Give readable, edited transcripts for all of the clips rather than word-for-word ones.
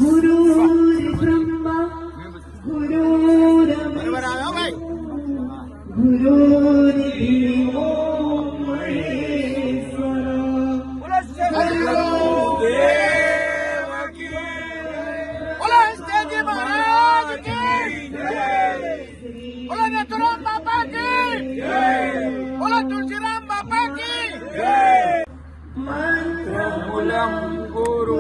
गुरुर्ब्रह्मा गुरुर्देवो महेश्वरा तुलसीराम बापा की मंत्रमूलम गुरु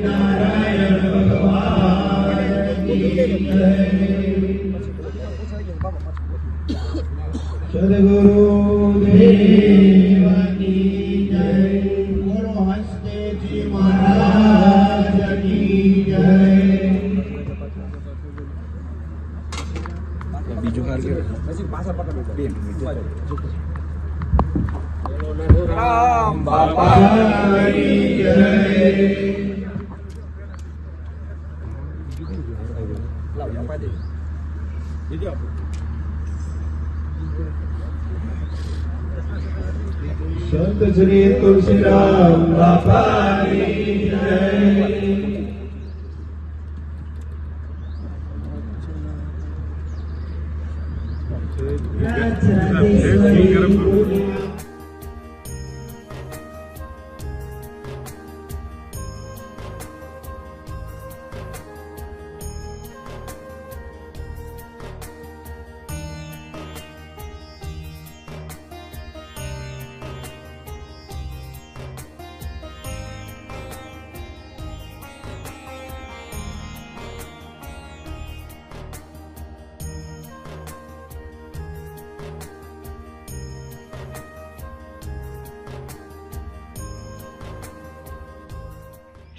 नारायण भगवान की सद्गुरु देव की जय गुरु हस्ते जी महाराज की जय બીજું કાર્ય राम बापा की जय संत श्री तुलसीराम बापा की जय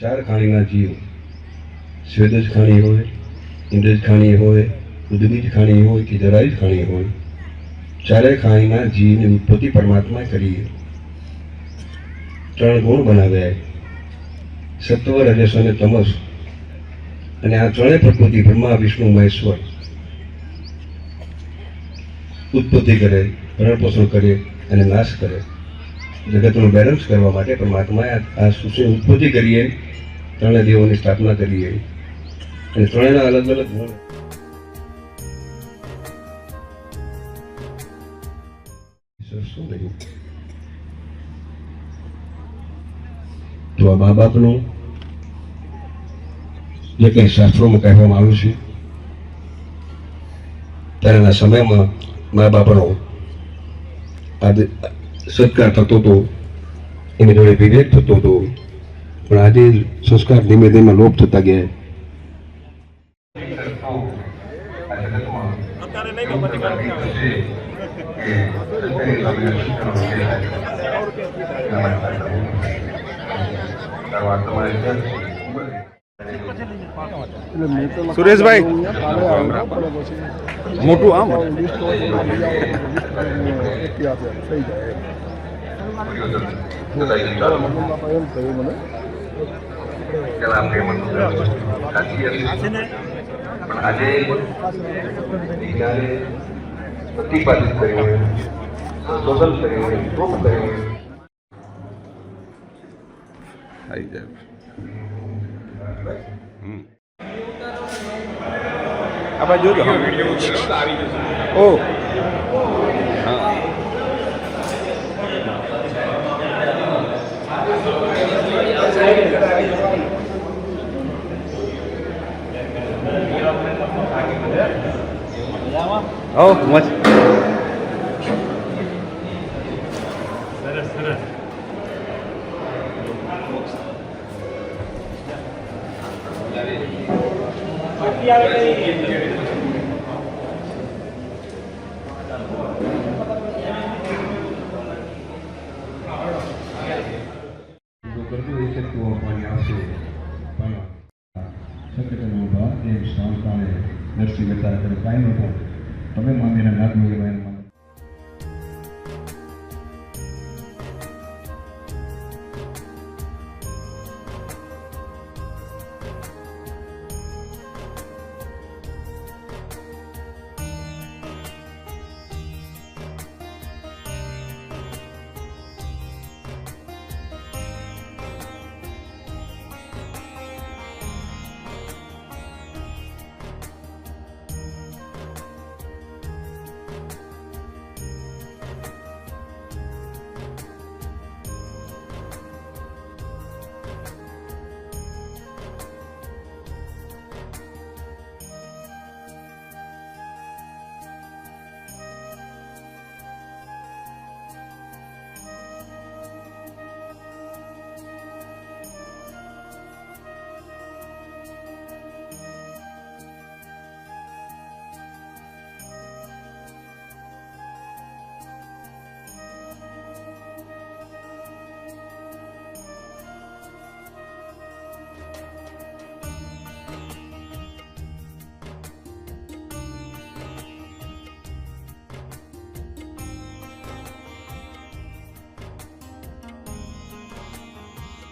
ચાર ખાણીના જીવ સ્વેદજ ખાણી હોય, ઇન્દ્રજ ખાણી હોય, ઉદ્બીજ ખાણી હોય કે જરાયુજ ખાણી હોય, ચારે ખાણીના જીવની ઉત્પત્તિ પરમાત્માએ કરી. ત્રણ ગુણ બનાવ્યા, સત્વ, રજસ અને તમસ. અને આ ત્રણેય પ્રકૃતિ બ્રહ્મા, વિષ્ણુ, મહેશ્વર ઉત્પત્તિ કરે, ભરણ કરે અને નાશ કરે. જગતનું બેલેન્સ કરવા માટે પરમાત્માએ આ સૃષ્ટિની ઉત્પત્તિ કરીએ, ત્રણે દેવોની સ્થાપના કરીએ અને ત્રણેયના અલગ અલગ ગુણ. શું નહીં તો આ મા બાપનું જે કંઈ શાસ્ત્રોમાં કહેવામાં આવ્યું છે, ત્યારેના સમયમાં મા બાપનો સત્કાર થતો હતો, એની જોડે વિવેક થતો હતો. પણ આજે સંસ્કાર ધીમે ધીમે લોપ થતા ગયા. સુરેશભાઈ મોટું આમ આજે પ્રતિપાદિત કર્યું, સંશોધન કર્યું, પ્રૂફ કર્યું. આવી જાય. આ બાજુ જોજો. ઓ Oh, much. કરતું હોય છે તો આપવાની આવશે પણ સંકટનો ભાગ એમ સંસ્થાને નરસિંહ મહેતા કરે કાંઈ નહોતું તમે મામીના નાગનું એમાં